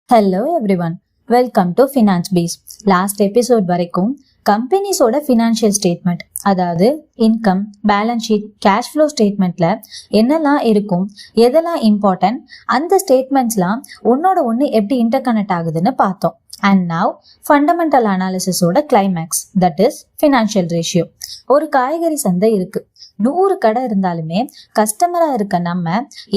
Hello everyone, welcome to finance peace. Last episode வரைக்கும் கம்பெனிஸோட financial statement, அதாவது income, balance sheet, cash flow ஸ்டேட்மெண்ட்ல என்னெல்லாம் இருக்கும், எதெல்லாம் இம்பார்ட்டன்ட், அந்த ஸ்டேட்மெண்ட்ஸ்லாம் ஒன்னோட ஒன்று எப்படி இன்டர் கனெக்ட் ஆகுதுன்னு பார்த்தோம். அண்ட் நவ் ஃபண்டமெண்டல் அனாலிசிஸோட climax, that is financial ratio. ஒரு காய்கறி சந்தை இருக்கு. 100 கடை இருந்தாலுமே கஸ்டமரா இருக்க நம்ம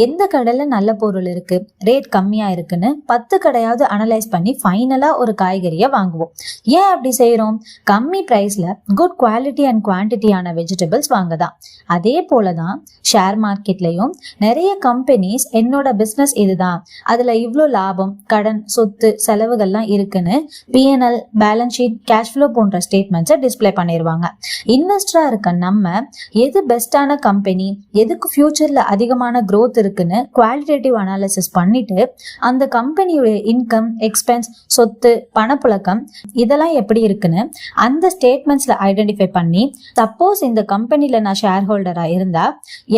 எந்த கடையில நல்ல பொருள் இருக்கு, ரேட் கம்மியா இருக்குன்னு 10 கடையாவது அனலைஸ் பண்ணி ஃபைனலா ஒரு காய்கறியை வாங்குவோம். ஏன் அப்படி செய்யறோம்? கம்மி பிரைஸ்ல குட் குவாலிட்டி அண்ட் குவான்டிட்டியான வெஜிடபிள்ஸ் வாங்கதான். அதே போலதான் ஷேர் மார்க்கெட்லயும் நிறைய கம்பெனிஸ் என்னோட பிசினஸ் இதுதான், அதுல இவ்வளோ லாபம், கடன், சொத்து, செலவுகள்லாம் இருக்குன்னு PNL, balance sheet, cash flow போன்ற ஸ்டேட்மெண்ட்ஸை டிஸ்பிளே பண்ணிடுவாங்க. இன்வெஸ்டரா இருக்க நம்ம எது பெஸ்டான கம்பெனி, எதுக்கு ஃபியூச்சர்ல அதிகமான growth இருக்குன்னு குவாலிட்டேட்டிவ் அனாலிசிஸ் பண்ணிட்டு அந்த கம்பெனியோட இன்கம், எக்ஸ்பென்ஸ், சொத்து, பணப்புழக்கம் இதெல்லாம் எப்படி இருக்குன்னு அந்த ஸ்டேட்மெண்ட்ஸ்ல ஐடென்டிஃபை பண்ணி, சப்போஸ் இந்த கம்பெனில நான் ஷேர் ஹோல்டரா இருந்தா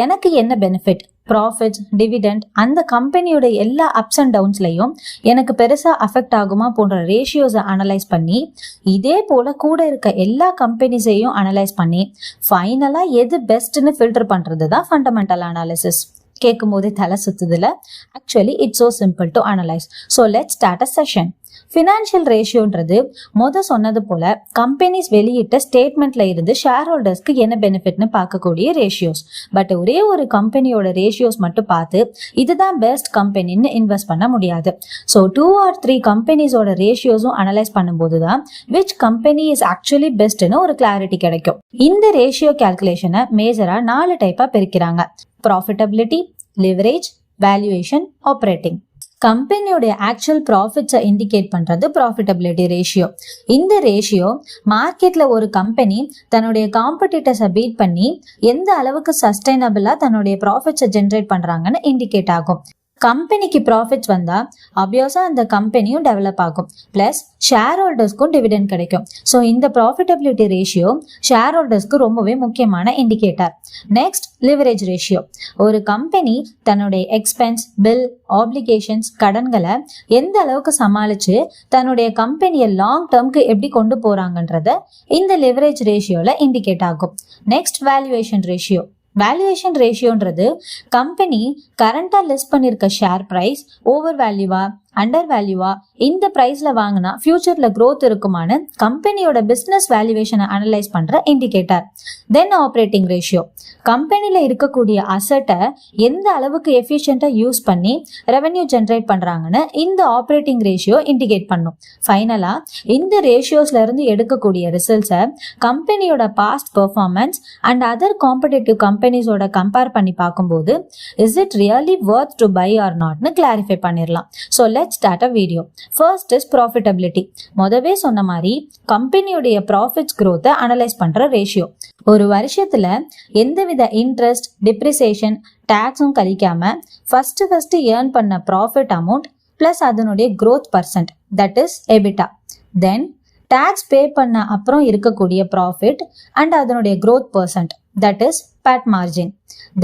எனக்கு என்ன பெனிஃபிட், ப்ராஃபிட், டிவிடெண்ட், அந்த கம்பெனியோட எல்லா அப்ஸ் அண்ட் டவுன்ஸ்லையும் எனக்கு பெருசா அஃபெக்ட் ஆகுமா போன்ற ரேஷியோஸை அனலைஸ் பண்ணி, இதே போல கூட இருக்க எல்லா கம்பெனிஸையும் அனலைஸ் பண்ணி ஃபைனலா எது பெஸ்ட்னு ஃபில்டர் பண்றது தான் ஃபண்டமெண்டல் அனாலிசிஸ். கேட்கும் போதே தலை சுத்துதுல. Actually it's so simple to analyse. So let's start a session. Financial ரேஷியோன்றது சொன்னது போல கம்பெனிஸ் வெளியிட்ட ஸ்டேட்மெண்ட்ல இருந்து ஷேர் ஹோல்டர்ஸ்க்கு என்ன பெனிஃபிட்னு பார்க்கக்கூடிய ரேஷியோஸ். பட் ஒரே ஒரு கம்பெனியோட ரேஷியோஸ் மட்டும் பார்த்து இதுதான் பெஸ்ட் கம்பெனின்னு இன்வெஸ்ட் பண்ண முடியாது. ஸோ 2 or 3 கம்பெனிஸோட ரேஷியோஸும் அனலைஸ் பண்ணும்போது தான் விச் கம்பெனி இஸ் ஆக்சுவலி பெஸ்ட்னு ஒரு கிளாரிட்டி கிடைக்கும். இந்த ரேஷியோ கால்குலேஷனை மேஜரா 4 டைப்பா பிரிக்கிறாங்க: ப்ராஃபிட்டபிலிட்டி, லிவரேஜ், வேல்யூவேஷன், ஆப்ரேட்டிங். கம்பெனியோடைய ஆக்சுவல் ப்ராஃபிட்ஸை இண்டிகேட் பண்றது ப்ராஃபிட்டபிலிட்டி ரேஷியோ. இந்த ரேஷியோ மார்க்கெட்ல ஒரு கம்பெனி தன்னுடைய காம்படிட்டர்ஸை பீட் பண்ணி எந்த அளவுக்கு சஸ்டைனபிளா தன்னுடைய ப்ராஃபிட்ஸை ஜென்ரேட் பண்றாங்கன்னு இண்டிகேட் ஆகும். கம்பெனிக்கு ப்ராஃபிட்ஸ் வந்தா ஆப்வியஸா அந்த கம்பெனியும் டெவலப் ஆகும், பிளஸ் ஷேர் ஹோல்டர்ஸ்க்கும் டிவிடெண்ட் கிடைக்கும். ஸோ இந்த ப்ராஃபிட்டபிலிட்டி ரேஷியோ ஷேர் ஹோல்டர்ஸ்க்கு ரொம்பவே முக்கியமான இண்டிகேட்டர். Next, leverage ratio. ஒரு கம்பெனி தன்னுடைய எக்ஸ்பென்ஸ், பில், ஆப்ளிகேஷன்ஸ், கடன்களை எந்த அளவுக்கு சமாளிச்சு தன்னுடைய கம்பெனியை லாங் டேர்ம்க்கு எப்படி கொண்டு போறாங்கன்றத இந்த லிவரேஜ் ரேஷியோல இண்டிகேட் ஆகும். Next, valuation ratio. வேல்யூவேஷன் ரேஷியோன்றது கம்பெனி கரண்டா லிஸ்ட் பண்ணிருக்க ஷேர் பிரைஸ் ஓவர் வேல்யூவா, அண்டர் வேல்யூவா, இந்த பிரைஸ்ல வாங்கினா ஃபியூச்சர்ல growth இருக்குமான்னு கம்பெனியோட பிசினஸ் வேல்யூவேஷனை அனலைஸ் பண்ற இண்டிகேட்டர். Then operating ratio. கம்பெனில இருக்கக்கூடிய அசட்டை எந்த அளவுக்கு எஃபிஷியண்டா யூஸ் பண்ணி ரெவென்யூ ஜென்ரேட் பண்றாங்கன்னு இந்த ஆப்ரேட்டிங் ரேஷியோ இண்டிகேட் பண்ணும். ஃபைனலா இந்த ரேஷியோஸ்ல இருந்து எடுக்கக்கூடிய ரிசல்ட்ஸை கம்பெனியோட past performance and other competitive கம்பெனிஸோட கம்பேர் பண்ணி பார்க்கும்போது is it really worth to buy or நாட்னு கிளாரிஃபை பண்ணிடலாம். So let's start a video. First is profitability. முதவே சொன்ன மாதிரி கம்பெனியுடைய ப்ராஃபிட்ஸ் growth அனலைஸ் பண்ற ரேஷியோ. ஒரு வருஷத்துல எந்தவித இன்ட்ரெஸ்ட், டிப்ரிசியேஷன், டாக்ஸும் கழிக்காம ஃபர்ஸ்ட் ஏர்ன் பண்ண ப்ராஃபிட் அமௌண்ட் பிளஸ் அதனுடைய growth percent, that is EBITDA. Then tax pay பண்ண அப்புறம் இருக்கக்கூடிய ப்ராஃபிட் அண்ட் அதனுடைய growth percent, that is PAT margin.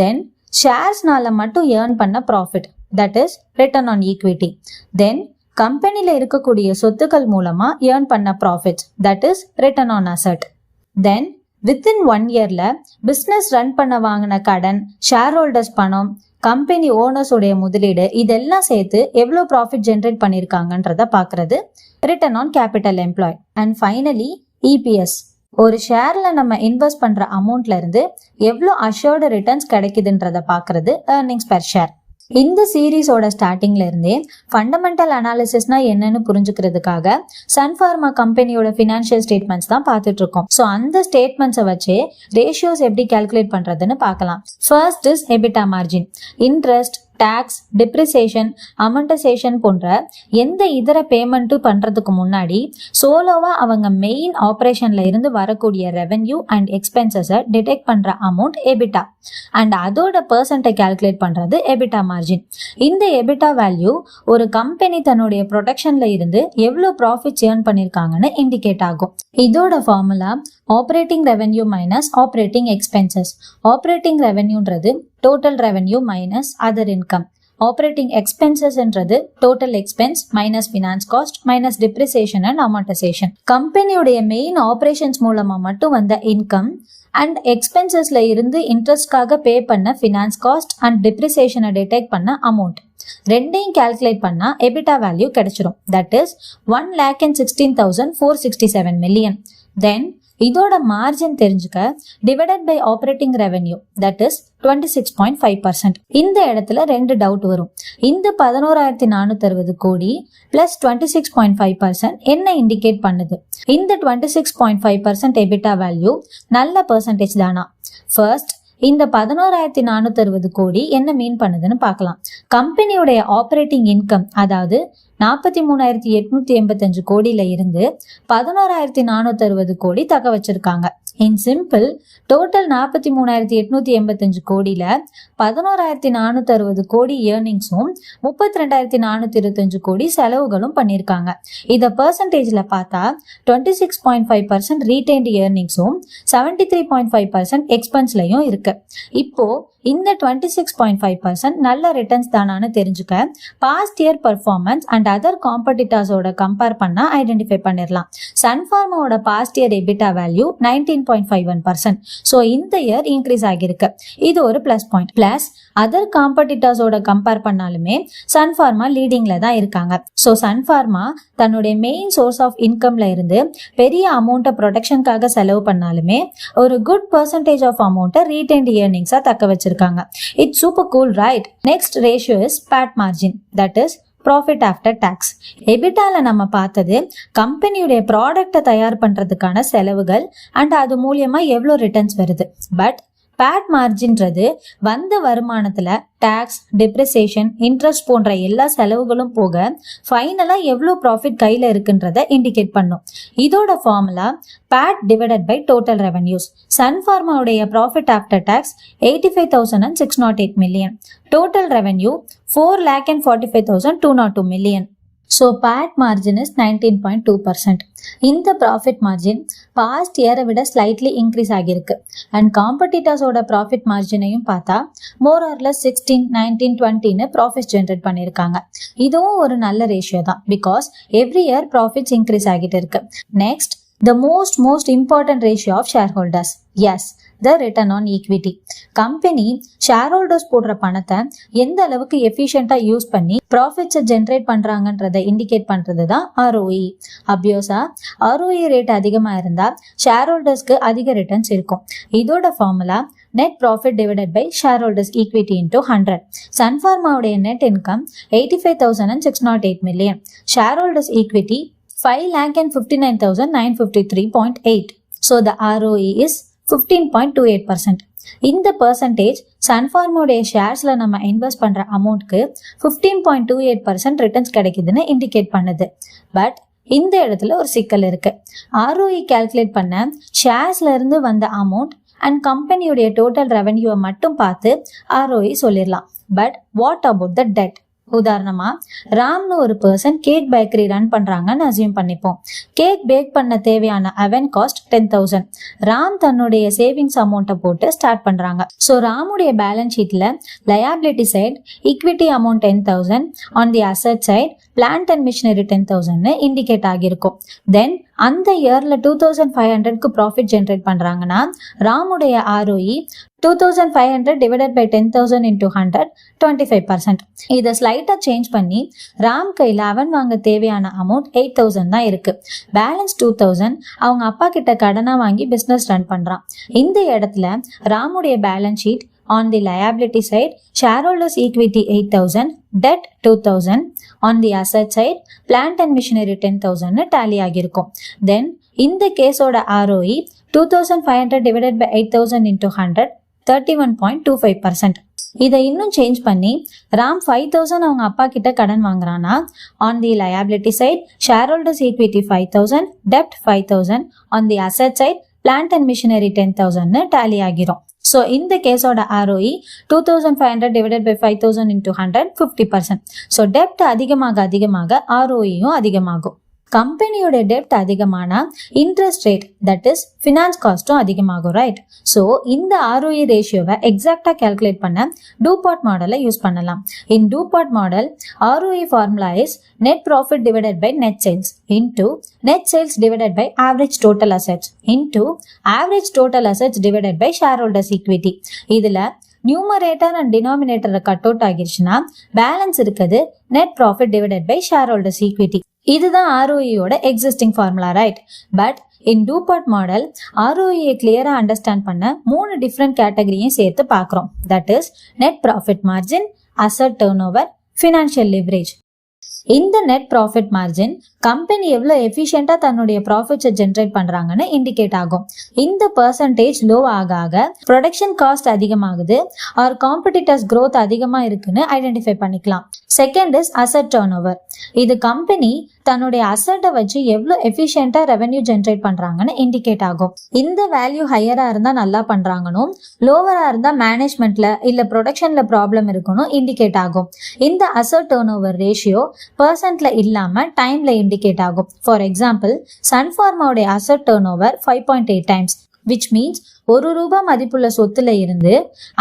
தென் ஷேர்ஸ்னால மட்டும் ஏர்ன் பண்ண profit, that is return on equity. Then கம்பெனில இருக்கக்கூடிய சொத்துக்கள் மூலமா ஏர்ன் பண்ண profit, that is return on asset. Then within 1 yearல பிசினஸ் ரன் பண்ண வாங்கின கடன், ஷேர் ஹோல்டர்ஸ் பணம், கம்பெனி ஓனர்ஸ் உடைய முதலீடு, இதெல்லாம் சேர்த்து எவ்வளோ ப்ராஃபிட் ஜென்ரேட் பண்ணிருக்காங்கன்றத பாக்குறது return on capital employ. And finally EPS. ஒரு ஷேர்ல நம்ம இன்வெஸ்ட் பண்ற அமௌண்ட்ல இருந்து எவ்வளோ அஷோர்டு ரிட்டர்ன்ஸ் கிடைக்குதுன்றத பாக்குறது ஏர்னிங்ஸ் பெர் ஷேர். இந்த சீரீஸோட ஸ்டார்டிங்ல இருந்தே ஃபண்டமெண்டல் அனாலிசிஸ்னா என்னன்னு புரிஞ்சுக்கிறதுக்காக சன் ஃபார்மா கம்பெனியோட ஃபினான்ஷியல் ஸ்டேட்மெண்ட்ஸ் தான் பார்த்துட்டு இருக்கோம். ஸோ அந்த ஸ்டேட்மெண்ட்ஸை வச்சு ரேஷியோஸ் எப்படி கால்குலேட் பண்றதுன்னு பார்க்கலாம். First is EBITDA margin. Interest, tax, depreciation, amortisation போன்ற எந்த இதர பேமெண்ட்டும் பண்றதுக்கு முன்னாடி சோலோவா அவங்க மெயின் ஆப்ரேஷன்ல இருந்து வரக்கூடிய ரெவென்யூ அண்ட் எக்ஸ்பென்சஸை டிடெக்ட் பண்ற அமௌண்ட் எபிட்டா அண்ட் அதோட பெர்சன்ட்டை கால்குலேட் பண்றது எபிட்டா மார்ஜின். இந்த எபிட்டா வேல்யூ ஒரு கம்பெனி தன்னுடைய ப்ரொடக்ஷன்ல இருந்து எவ்வளவு ப்ராஃபிட்ஸ் ஏர்ன் பண்ணிருக்காங்கன்னு இண்டிகேட் ஆகும். இதோட formula operating revenue minus operating expenses. Operating ரெவென்யூன்றது total revenue minus other income. Operating எக்ஸ்பென்சஸ்ன்றது total expense minus finance cost minus depreciation and amortisation. கம்பெனியுடைய மெயின் ஆபரேஷன்ஸ் மூலமா மட்டும் வந்த இன்கம் அண்ட் எக்ஸ்பென்சஸ்ல இருந்து இன்ட்ரெஸ்ட்காக பே பண்ண ஃபினான்ஸ் காஸ்ட் அண்ட் டிப்ரிசியேஷனை டிடெக்ட் பண்ண அமௌண்ட் ரெண்டையும் கால்குலேட் பண்ணா எபிட்டா வேல்யூ கிடைச்சிரும். That is 1,16,467 million. தென் இதோட மார்ஜின் தெரிஞ்சுக்க divided by operating revenue that is 26.5%. இந்த இடத்துல ரெண்டு டவுட் வரும். இந்த 11,460 கோடி பிளஸ் 26.5% என்ன இண்டிகேட் பண்ணுது? இந்த 26.5% எபிட்டா வேல்யூ நல்ல பெர்சன்டேஜ் தானா? ஃபர்ஸ்ட், இந்த 11,460 கோடி என்ன மீன் பண்ணுதுன்னு பார்க்கலாம். கம்பெனியுடைய ஆப்ரேட்டிங் இன்கம் அதாவது 43,885 கோடியில இருந்து 11,460 கோடி தக்க வச்சிருக்காங்க. இன் சிம்பிள், டோட்டல் 43,885 கோடியில 11,460 கோடி ஏர்னிங்ஸும் 32,425 கோடி செலவுகளும் பண்ணியிருக்காங்க. இதை பெர்சன்டேஜ்ல பார்த்தா 26.5% ரீடைன்டு ஏர்னிங்ஸும் 73.5% எக்ஸ்பென்ஸ்லயும் இருக்கு. இப்போ இந்த 26.5% நல்ல ரிட்டர்ன்ஸ் தானான்னு தெரிஞ்சுக்க past year performance and other காம்படிட்டர்ஸோட கம்பேர் பண்ணா ஐடென்டிஃபை பண்ணிடலாம். சன்ஃபார்மாவோட past year EBITDA value 19.51%. So இந்த இயர் இன்க்ரீஸ் ஆகியிருக்கு. இது ஒரு பிளஸ் பாயிண்ட். பிளஸ் அதர் காம்படிட்டர்ஸோட கம்பேர் பண்ணாலுமே சன்ஃபார்மா லீடிங்ல தான் இருக்காங்க. ஸோ சன்ஃபார்மா தன்னுடைய மெயின் சோர்ஸ் ஆஃப் இன்கம்ல இருந்து பெரிய அமௌண்ட்டை ப்ரொடெக்ஷனுக்காக செலவு பண்ணாலுமே ஒரு குட் பெர்சன்டேஜ் ஆஃப் அமௌண்ட்டை ரீடைன்டு இயர்னிங்ஸா தக்க வச்சிருக்காங்க. It's super cool, right? Next ratio is PAT margin, that is profit after tax. எபிட்டால நம்ம பார்த்தது கம்பெனியுடைய ப்ராடக்டை தயார் பண்றதுக்கான செலவுகள் அண்ட் அது மூலியமா எவ்வளோ ரிட்டர்ன்ஸ் வருது. பட் பேட் மார்ஜின்றது வந்த வருமானத்துல டாக்ஸ், டிப்ரிசியேஷன், இன்ட்ரெஸ்ட் போன்ற எல்லா செலவுகளும் போக ஃபைனலா எவ்வளோ ப்ராஃபிட் கையில இருக்குன்றத இண்டிகேட் பண்ணும். இதோட formula PAT divided by total revenues. சன்ஃபார்மாவுடைய profit after tax 85,608 million. Total revenue 4,45,202 million. So PAT margin is 19.2%. இந்த ப்ராஃபிட் மார்ஜின் பாஸ்ட் இயரை விட ஸ்லைட்லி இன்க்ரீஸ் ஆகியிருக்கு. அண்ட் காம்படிட்டர்ஸோட ப்ராஃபிட் மார்ஜினையும் பார்த்தா மோர் ஆர்லெஸ் 16, 19, 20ன்னு ப்ராஃபிட் ஜென்ரேட் பண்ணியிருக்காங்க. இதுவும் ஒரு நல்ல ரேஷியோ தான், because every year profits increase ஆகிட்டு இருக்கு. Next, the most important ratio of shareholders. Yes, the return on equity. Company share holders போடுற பணத்தை எந்த அளவுக்கு எஃபிஷியண்டா யூஸ் பண்ணி ப்ராஃபிட்ஸை ஜென்ரேட் பண்றாங்கன்றதை இண்டிகேட் பண்றது தான் ROE. அப்யோஸா ROE ரேட் அதிகமா இருந்தா ஷேர் ஹோல்டர்ஸ்க்கு அதிக ரிட்டர்ன்ஸ் இருக்கும். இதோட formula net profit divided by share holders equity into 100. சன்ஃபார்மாவுடைய net income 85,608 million. Share holders equity 5,59,953.8. So the ROE is 15.28%. இந்த பெர்சன்டேஜ் சன்ஃபார்மோடைய ஷேர்ஸ்ல நம்ம இன்வெஸ்ட் பண்ற அமௌண்ட்க்கு 15.28% ரிட்டர்ன்ஸ் கிடைக்குதுன்னு இண்டிகேட் பண்ணுது. பட் இந்த இடத்துல ஒரு சிக்கல் இருக்கு. ROE கால்குலேட் பண்ண ஷேர்ஸ்ல இருந்து வந்த அமௌண்ட் அண்ட் கம்பெனியுடைய டோட்டல் ரெவன்யூவை மட்டும் பார்த்து ROE சொல்லிடலாம். But what about the debt? உதாரணமா ராம்னு ஒரு பர்சன் கேக் பேக்கரி ரன் பண்றாங்கன்னு அசியூம் பண்ணிப்போம். கேக் பேக் பண்ண தேவையான அவன் காஸ்ட் 10,000. ராம் தன்னுடைய சேவிங்ஸ் அமௌண்ட்டை போட்டு ஸ்டார்ட் பண்றாங்க. ஸோ ராமுடைய பேலன்ஸ் ஷீட்ல liability side equity amount 10,000, on the asset side plant and machinery 10,000 indicate ஆகியிருக்கும். தென் அந்த இயர்ல 2,500க்கு ப்ராஃபிட் ஜென்ரேட் பண்றாங்கன்னா ராமுடைய ROE 2,500 divided by 10,000 into 100, 25%. இதை ஸ்லைட்டா சேஞ்ச் பண்ணி ராம் கையில அவன் வாங்க தேவையான அமௌண்ட் 8,000 தான் இருக்கு. பேலன்ஸ் 2,000 அவங்க அப்பா கிட்ட கடனா வாங்கி பிசினஸ் ரன் பண்றான். இந்த இடத்துல ராமுடைய balance sheet on the liability side shareholders equity 8,000, debt 2,000, on the asset side plant and machinery 10,000 tally ஆகியிருக்கும். Then இந்த கேஸோட ROE 2,500 divided by 8,000 into 100, 31.25%. இதை இன்னும் சேஞ்ச் பண்ணி ராம் 5,000 அவங்க அப்பா கிட்ட கடன் வாங்குறானா on the liability side shareholders equity 5,000, டெப்ட் 5,000, on the asset side plant and machinery 10,000 tally ஆகிரும். ஸோ இந்த கேஸோட ROE 2,500 divided by 5,000 into 100, 50%. So டெப்ட் அதிகமாக ROEயும் அதிகமாகும். கம்பெனியோட டெப்ட் அதிகமானா interest rate that is finance காஸ்டும் அதிகமாகும், ரைட்? ஸோ இந்த ROE ரேஷியோவை எக்ஸாக்டா கால்குலேட் பண்ண டூபாட் மாடலை யூஸ் பண்ணலாம். In DuPont model ROE formula is net profit divided by net sales into net sales divided by average total assets into average total assets divided by share holders equity. இதுல numerator and டினாமினேட்டரை cut out ஆகிருச்சுன்னா balance இருக்குது net profit divided by share holders equity. இதுதான் ROE-யோட existing formula, right? But in DuPont model ROE கிளியரா understand பண்ண 3 different கேட்டகரியும் சேர்த்து பார்க்குறோம். That is net profit margin, asset turn over, financial leverage. இந்த நெட் ப்ராஃபிட் மார்ஜின் கம்பெனி எவ்வளவு எஃபிஷியண்டா தன்னுடைய ப்ராஃபிட்ஸை ஜென்ரேட் பண்றாங்கன்னு இண்டிகேட் ஆகும். இந்த பெர்சன்டேஜ் லோ ஆக ஆக ப்ரொடக்ஷன் காஸ்ட் அதிகமாகுது ஆர் காம்படிட்டர்ஸ் growth அதிகமா இருக்குன்னு ஐடென்டிஃபை பண்ணிக்கலாம். Second is asset turn over. இது கம்பெனி தன்னுடைய அசட்டை வச்சு எவ்வளவு எஃபிஷியண்டா ரெவென்யூ ஜென்ரேட் பண்றாங்கன்னு இண்டிகேட் ஆகும். இந்த வேல்யூ ஹையரா இருந்தா நல்லா பண்றாங்கன்னு, லோவரா இருந்தா மேனேஜ்மெண்ட்ல இல்ல ப்ரொடக்ஷன்ல ப்ராப்ளம் இருக்கணும் இண்டிகேட் ஆகும். இந்த அசட் டர்ன் ஓவர் ரேஷியோ பெர்சன்ட்ல இல்லாம டைம்ல இண்டிகேட் ஆகும். ஃபார் எக்ஸாம்பிள், சன்ஃபார்மாவுடைய asset turnover 5.8 times, which means ₹1 மதிப்புள்ள சொத்துல இருந்து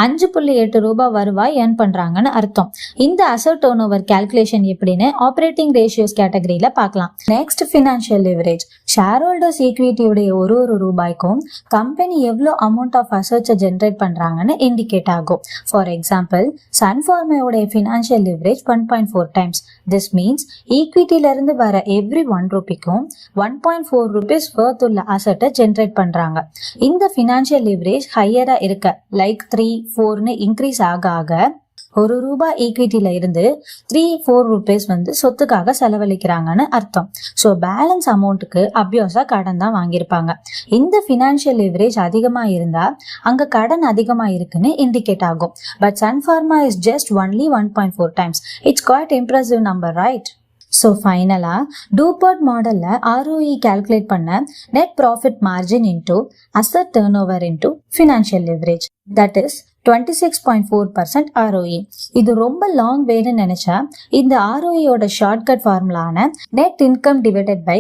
5.8 ரூபாய் வருவாய் ஏர்ன் பண்றாங்கன்னு அர்த்தம். இந்த அசட் டர்ன் ஓவர் கால்குலேஷன் எப்படின்னு ஆப்ரேட்டிங் ரேஷியோஸ் கேட்டகரியில பார்க்கலாம். Next financial leverage. Share holders ஈக்விட்டியுடைய ஒரு ரூபாய்க்கும் கம்பெனி எவ்வளோ அமௌண்ட் ஆஃப் அசட்ஸை ஜென்ரேட் பண்றாங்கன்னு இண்டிகேட் ஆகும். ஃபார் எக்ஸாம்பிள், சன்ஃபார்மாவுடைய financial leverage 1.4 times. This means ஈக்விட்டில இருந்து வர எவ்ரி ₹1க்கும் 1.4 rupees வர்த் உள்ள அசட்டை ஜென்ரேட் பண்றாங்க. இந்த ஃபினான்ஷியல் லிவரேஜ் ஹையரா இருக்க லைக் 3-4ன்னு இன்க்ரீஸ் ஆக ஆக ₹1 ஈக்விட்டில இருந்து 3-4 rupees சொத்துக்காக செலவழிக்கிறாங்கன்னு அர்த்தம். ஸோ பேலன்ஸ் அமௌண்ட்டுக்கு அபியோஸா கடன் தான் வாங்கியிருப்பாங்க. இந்த ஃபினான்ஷியல் லிவரேஜ் அதிகமா இருந்தா அங்க கடன் அதிகமா இருக்குன்னு இண்டிகேட் ஆகும். But Sun Pharma is just only 1.4 times. It's quite impressive number, right? So ஃபைனலா டூபாட் மாடல்ல ROE கால்குலேட் பண்ண net profit margin into asset turnover into financial leverage, that is 26.4% ROE. இது ரொம்ப லாங் வேன்னு நினைச்சா இந்த ROE-யோட ஷார்ட்கட் ஃபார்முலான net income divided by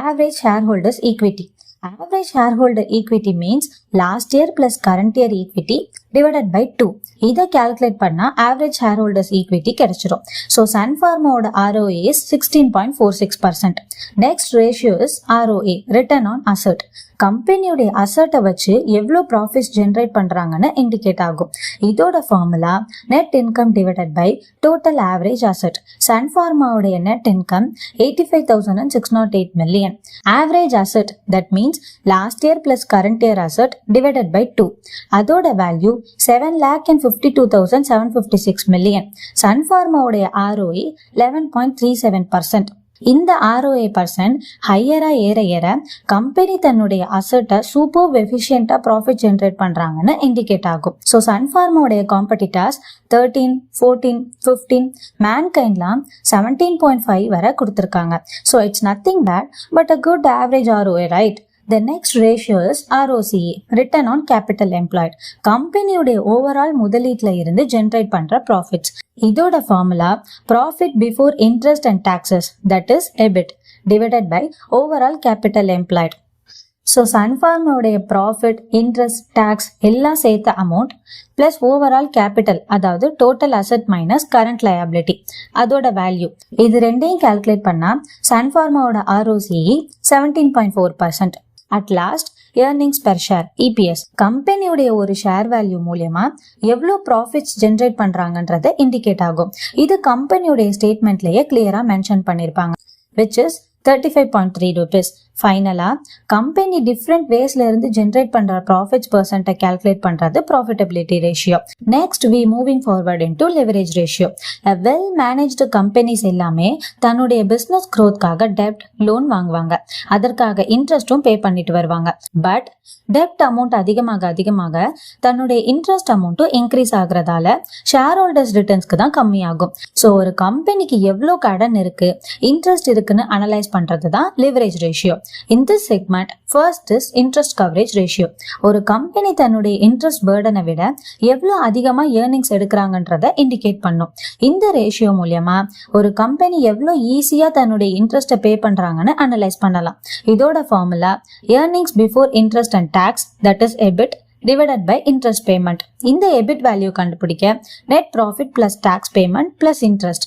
average share holders equity. Average shareholder equity means last year plus current year equity divided by 2. இதை calculate பண்ணா average shareholders equity கிடைச்சிரும். So Sunpharma-ஓட ROE is 16.46%. Next ratio is ROA, return on asset. கம்பெனியோடைய அசட்டை வச்சு எவ்வளோ profits generate பண்றாங்கன்னு indicate ஆகும். இதோட formula net income divided by total average asset. சன்ஃபார்மாவுடைய net income 85,608 million. Average asset that means last year plus current year asset divided by 2. அதோட value 7,52,756 million. சன்ஃபார்மாவுடைய ROE 11.37%. இந்த ROA percent ஹையரா ஏற ஏற company தன்னுடைய அசட்டை சூப்பர் எஃபிஷியன்டா ப்ராஃபிட் ஜென்ரேட் பண்றாங்கன்னு indicate ஆகும். ஸோ சன்ஃபார்மாவுடைய காம்படிட்டர்ஸ் 13, 14, 15, மேன்கைண்ட்லாம் 17.5 வரை கொடுத்துருக்காங்க. So it's nothing bad but a good average ROA, right? The next ratio is ROCE, return on capital employed. கம்பெனியுடைய ஓவரால் முதலீட்டுல இருந்து ஜென்ரேட் பண்ற ப்ராஃபிட்ஸ். இதோட formula profit before interest and taxes, that is EBIT divided by overall capital employed. So சன்ஃபார்மாவுடைய profit, interest, tax எல்லாம் சேர்த்த amount plus overall capital, அதாவது total asset minus current liability, அதோட வேல்யூ, இது ரெண்டையும் கால்குலேட் பண்ணா சன்ஃபார்மாவோட ROCE 17.4%. At last earnings per share EPS. கம்பெனியுடைய ஒரு ஷேர் வேல்யூ மூலமா எவ்வளோ ப்ராஃபிட்ஸ் ஜென்ரேட் பண்றாங்கன்றத இண்டிகேட் ஆகும். இது கம்பெனியுடைய ஸ்டேட்மெண்ட்லயே கிளியரா மென்ஷன் பண்ணிருப்பாங்க, விச் இஸ் 35.3 rupees. ஃபைனலா கம்பெனி டிஃப்ரெண்ட் வேஸ்ல இருந்து ஜென்ரேட் பண்ற ப்ராஃபிட்ஸ் பெர்சன்ட்டை கால்குலேட் பண்றது profitability ratio. Next we moving forward into leverage ratio. Well managed companies எல்லாமே தன்னுடைய பிசினஸ் க்ரோத்காக டெப்ட், லோன் வாங்குவாங்க. அதற்காக இன்ட்ரெஸ்டும் பே பண்ணிட்டு வருவாங்க. பட் டெப்ட் அமௌண்ட் அதிகமாக அதிகமாக தன்னுடைய இன்ட்ரெஸ்ட் அமௌண்ட்டும் இன்க்ரீஸ் ஆகுறதால ஷேர் ஹோல்டர்ஸ் ரிட்டர்ன்ஸ்க்கு தான் கம்மியாகும். ஸோ ஒரு கம்பெனிக்கு எவ்வளோ கடன் இருக்கு, இன்ட்ரெஸ்ட் இருக்குன்னு அனலைஸ் பண்றது தான் leverage ratio. In this segment, first is interest coverage ratio. ஒரு கம்பெனி தன்னுடைய இன்ட்ரெஸ்ட் பேர்டனை விட எவ்வளவு அதிகமா ஏர்னிங்ஸ் எடுக்கிறாங்கன்றத இண்டிகேட் பண்ணும். இந்த ரேஷியோ மூலமா ஒரு கம்பெனி எவ்வளவு ஈஸியா தன்னுடைய இன்ட்ரெஸ்ட்டை பே பண்றாங்கன்னு அனலைஸ் பண்ணலாம். இதோட formula earnings before interest and tax, that is EBIT divided by interest payment. இந்த EBIT வேல்யூ கண்டுபிடிக்க net profit plus tax payment plus interest.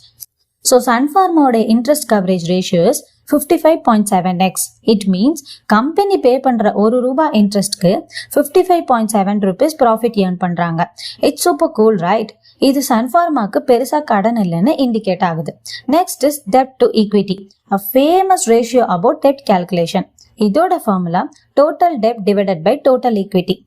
So Sunpharma interest coverage ratio is 55.7x. It means company pay பண்ற ஒரு ரூபா இன்ட்ரெஸ்ட்க்கு 55.7 rupees profit earn பண்றாங்க. It's super cool, right? இது சன்ஃபார்மாக்கு பெருசா கடன் இல்லைன்னு இண்டிகேட் ஆகுது. Next is debt to equity, a famous ratio about debt calculation. இதோட formula total debt divided by total equity.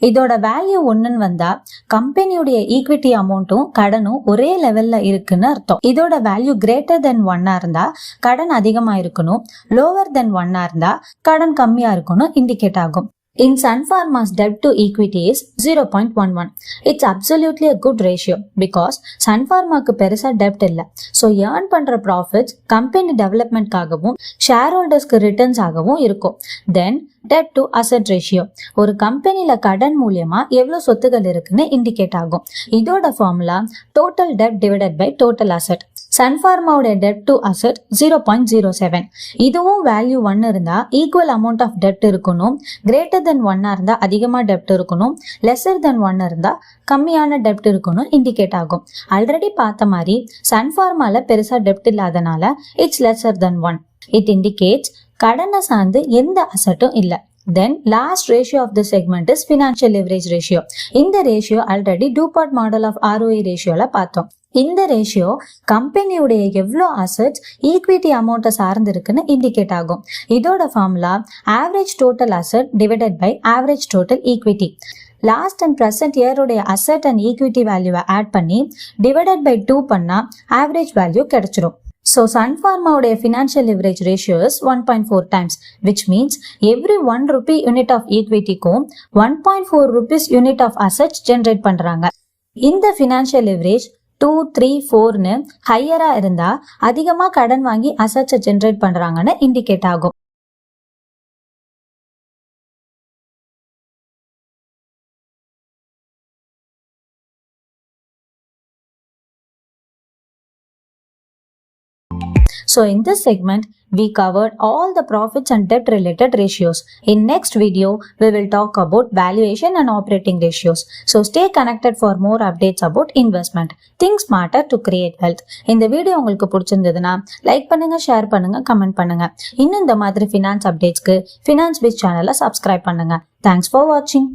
இதோட வேல்யூ ஒன்னுன்னு வந்தா கம்பெனியுடைய ஈக்விட்டி அமௌண்ட்டும் கடனும் ஒரே லெவல்ல இருக்குன்னு அர்த்தம். இதோட வேல்யூ கிரேட்டர் தென் 1 இருந்தா கடன் அதிகமா இருக்கணும், லோவர் தென் 1 இருந்தா கடன் கம்மியா இருக்கணும் இண்டிகேட் ஆகும். In Sunpharma's debt to equity is 0.11. It's absolutely a good ratio because Sunpharmaக்கு பெருசா debt இல்ல. So earn பண்ற profits company developmentக்காகவும் shareholdersக்கு returns ஆகவும் இருக்கும். Then debt to asset ratio, ஒரு கம்பெனில கடன் மூலமா எவ்வளவு சொத்துகள் இருக்குன்னு இண்டிகேட் ஆகும். இதோட formula total debt divided by total asset. சன்ஃபார்மாவோட debt to asset 0.07. இதுவும் வேல்யூ 1 இருந்தா ஈக்குவல் அமௌண்ட் ஆஃப் டெப்ட் இருக்கணும், கிரேட்டர் தென் 1 இருந்தா அதிகமா டெப்ட் இருக்கணும், லெஸர் தென் 1 இருந்தா கம்மியான டெப்ட் இருக்கணும் இண்டிகேட் ஆகும். ஆல்ரெடி பார்த்த மாதிரி சன்ஃபார்மால பெருசா டெப்ட் இல்லாதனால it's lesser then 1. It indicates கடனை சார்ந்து எந்த அசட்டும் இல்ல. Then last ratio of the segment is financial leverage ratio. இந்த ratio already DuPont model of ROE ரேஷியோல பார்த்தோம். இந்த ரேஷியோ கம்பெனியுடைய எவ்வளோ அசட்ஸ் ஈக்விட்டி அமௌண்ட்டை சார்ந்து இருக்குன்னு இண்டிகேட் ஆகும். இதோட formula average total asset divided by average total equity. Last and present இயருடைய அசட் அண்ட் ஈக்விட்டி வேல்யூவை ஆட் பண்ணி டிவைடட் பை 2 பண்ணா ஆவரேஜ் வேல்யூ கிடைச்சிரும். So Sunpharmaவுடைய financial leverage ratio is 1.4 times, which means every 1 rupee unit of equity-க்கும் 1.4 rupees unit of assets generate பண்றாங்க. இந்த financial leverage 2, 3, 4ன்னு ஹையரா இருந்தா அதிகமா கடன் வாங்கி அசட்ஸை ஜென்ரேட் பண்றாங்கன்னு இண்டிகேட் ஆகும். So in this segment, we covered all the profits and debt related ratios. In next video, we will talk about valuation and operating ratios. So stay connected for more updates about investment. Think smarter to create wealth. இந்த video உங்களுக்கு பிடிச்சிருந்ததுன்னா like பண்ணுங்க, share பண்ணுங்க, comment பண்ணுங்க. இன்னும் இந்த மாதிரி finance அப்டேட்ஸ்க்கு finance பிஸ் சேனலை சப்ஸ்கிரைப் பண்ணுங்க. Thanks for watching.